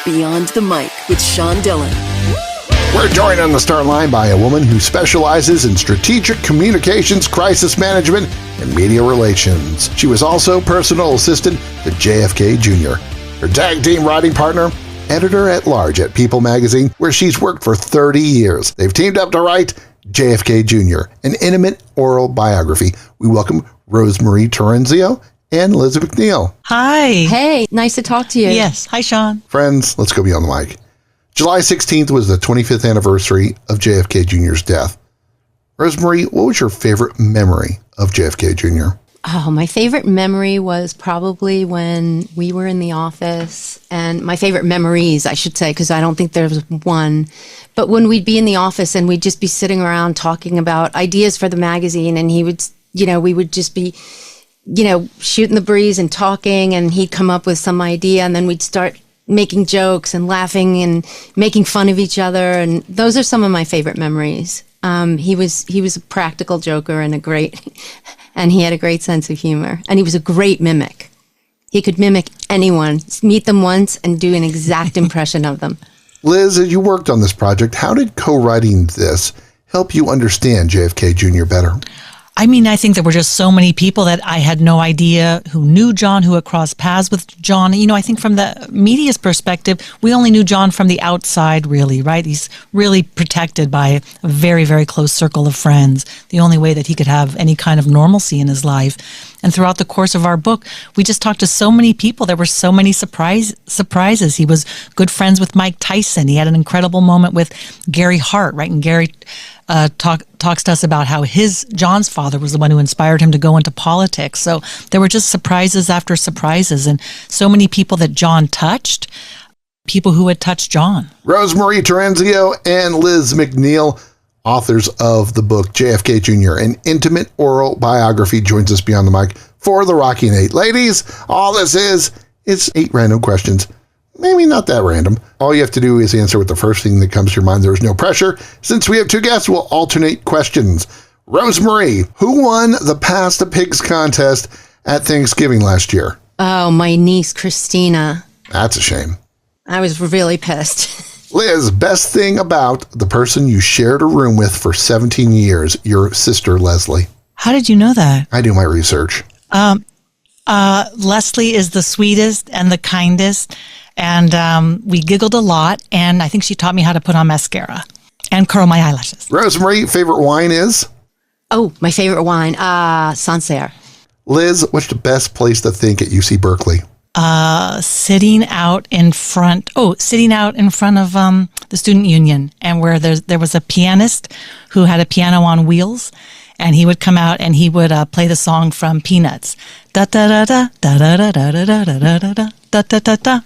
Beyond the Mic with Sean Dillon. We're joined on the Starline by a woman who specializes in strategic communications, crisis management, and media relations. She was also personal assistant to JFK Jr., her tag team writing partner, editor-at-large at People magazine, where she's worked for 30 years. They've teamed up to write JFK Jr., an intimate oral biography. We welcome RoseMarie Terenzio and Liz McNeil. Hi. Hey, nice to talk to you. Yes. Hi, Sean. Friends, let's go beyond the mic. July 16th was the 25th anniversary of JFK Jr.'s death. RoseMarie, what was your favorite memory of JFK Jr.? Oh, my favorite memory was probably when we were in the office, and my favorite memories, I should say, because I don't think there was one, but when we'd be in the office and we'd just be sitting around talking about ideas for the magazine, and he would, we would just be, shooting the breeze and talking, and he'd come up with some idea, and then we'd start making jokes and laughing and making fun of each other, and those are some of my favorite memories. He was a practical joker and and he had a great sense of humor, and he was a great mimic. He could mimic anyone, meet them once, and do an exact impression of them. Liz, as you worked on this project, how did co-writing this help you understand JFK Jr. better? I think there were just so many people that I had no idea who knew John, who had crossed paths with John. I think from the media's perspective, we only knew John from the outside, really, right? He's really protected by a very, very close circle of friends, the only way that he could have any kind of normalcy in his life. And throughout the course of our book, we just talked to so many people. There were so many surprises. He was good friends with Mike Tyson. He had an incredible moment with Gary Hart, right? And Gary talks to us about how John's father was the one who inspired him to go into politics. So there were just surprises after surprises, and so many people that John touched, people who had touched John. RoseMarie Terenzio and Liz McNeil, authors of the book JFK Jr., an intimate oral biography, joins us beyond the mic for the Rocking 8. Ladies, all this is 8 random questions. Maybe not that random. All you have to do is answer with the first thing that comes to your mind. There's no pressure. Since we have 2 guests, we'll alternate questions. RoseMarie, who won the Pass the Pigs contest at Thanksgiving last year? Oh, my niece, Christina. That's a shame. I was really pissed. Liz, best thing about the person you shared a room with for 17 years, your sister, Leslie. How did you know that? I do my research. Leslie is the sweetest and the kindest, and we giggled a lot, and I think she taught me how to put on mascara and curl my eyelashes. RoseMarie, favorite wine is? Oh, my favorite wine, Sancerre. Liz, what's the best place to think at UC Berkeley? Sitting out in front of the student union, and where there was a pianist who had a piano on wheels, and he would come out and he would play the song from Peanuts. Da da da da da da da da da da da da da da da da.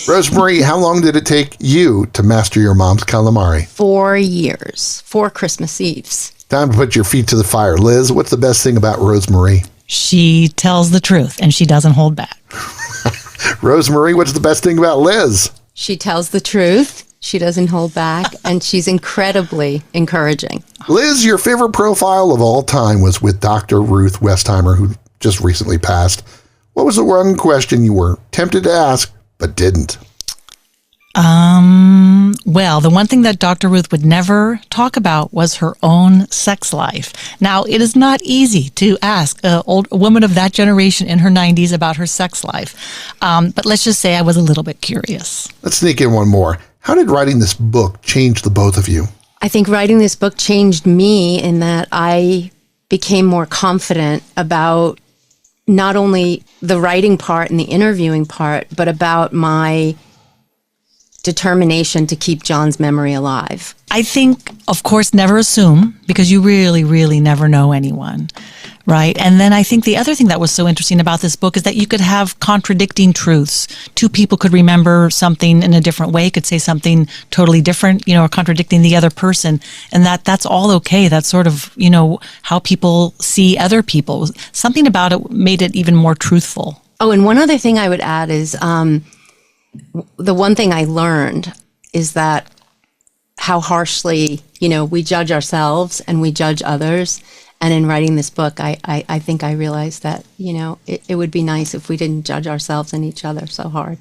RoseMarie, how long did it take you to master your mom's calamari? 4 years, 4 Christmas Eves. Time to put your feet to the fire. Liz, what's the best thing about RoseMarie? She tells the truth and she doesn't hold back. RoseMarie, what's the best thing about Liz? She tells the truth. She doesn't hold back, and she's incredibly encouraging. Liz, your favorite profile of all time was with Dr. Ruth Westheimer, who just recently passed. What was the one question you were tempted to ask, but didn't? Well, the one thing that Dr. Ruth would never talk about was her own sex life. Now, it is not easy to ask a woman of that generation in her 90s about her sex life. But let's just say I was a little bit curious. Let's sneak in one more. How did writing this book change the both of you? I think writing this book changed me in that I became more confident about not only the writing part and the interviewing part, but about my determination to keep John's memory alive. I think, of course, never assume, because you really, really never know anyone, right? And then I think the other thing that was so interesting about this book is that you could have contradicting truths. 2 people could remember something in a different way, could say something totally different, or contradicting the other person. And that's all okay. That's sort of, how people see other people. Something about it made it even more truthful. Oh, and one other thing I would add is the one thing I learned is that how harshly, we judge ourselves and we judge others. And in writing this book, I think I realized that, it would be nice if we didn't judge ourselves and each other so hard.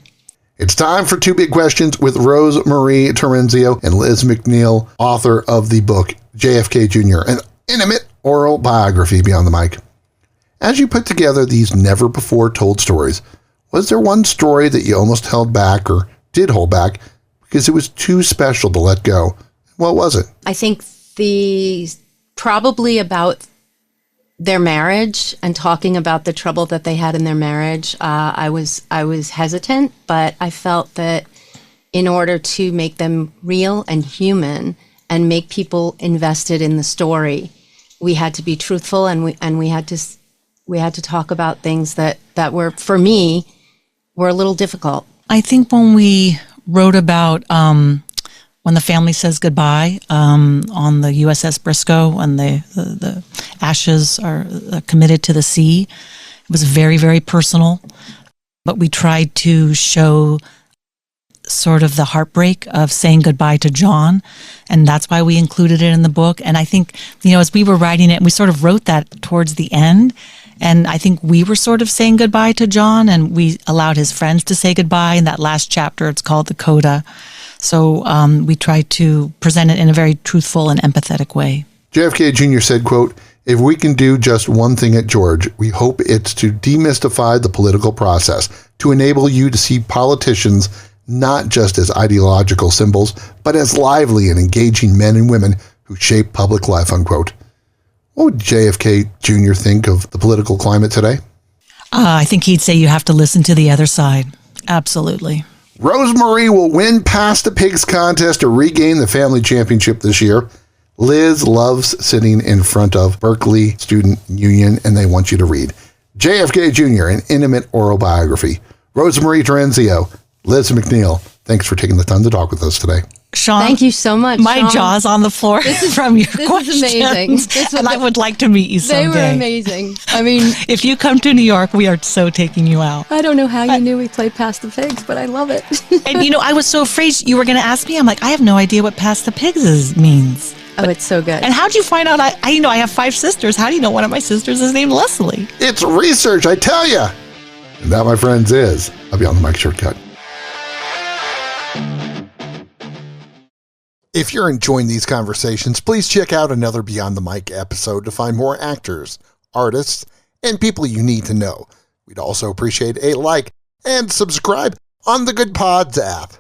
It's time for Two Big Questions with RoseMarie Terenzio and Liz McNeil, author of the book JFK Jr., an intimate oral biography. Beyond the Mic. As you put together these never-before-told stories, was there one story that you almost held back or did hold back because it was too special to let go? What was it? I think probably about their marriage and talking about the trouble that they had in their marriage. I was hesitant, but I felt that in order to make them real and human and make people invested in the story, we had to be truthful, and we had to talk about things that were, for me, were a little difficult. I think when we wrote about when the family says goodbye on the USS Briscoe and the ashes are committed to the sea, it was very, very personal. But we tried to show sort of the heartbreak of saying goodbye to John, and that's why we included it in the book. And I think, as we were writing it, we sort of wrote that towards the end, and I think we were sort of saying goodbye to John, and we allowed his friends to say goodbye. In that last chapter, it's called The Coda. So we tried to present it in a very truthful and empathetic way. JFK Jr. said, quote, "If we can do just one thing at George, we hope it's to demystify the political process, to enable you to see politicians not just as ideological symbols, but as lively and engaging men and women who shape public life," unquote. What would JFK Jr. think of the political climate today? I think he'd say you have to listen to the other side. Absolutely. RoseMarie will win Pass the Pigs contest to regain the family championship this year. Liz loves sitting in front of Berkeley Student Union, and they want you to read JFK Jr., an intimate oral biography. RoseMarie Terenzio, Liz McNeil, thanks for taking the time to talk with us today. Sean, thank you so much. My Sean. jaw's on the floor from your this questions. is amazing. And I would like to meet you someday. They were amazing. I mean, if you come to New York, we are so taking you out. I don't know how you knew we played Past the Pigs, but I love it. And I was so afraid you were going to ask me. I'm like, I have no idea what Past the Pigs means. Oh, it's so good. And how'd you find out? I have 5 sisters. How do you know one of my sisters is named Leslie? It's research, I tell you. And that, my friends, is a Beyond the Mic shortcut. If you're enjoying these conversations, please check out another Beyond the Mic episode to find more actors, artists, and people you need to know. We'd also appreciate a like and subscribe on the Good Pods app.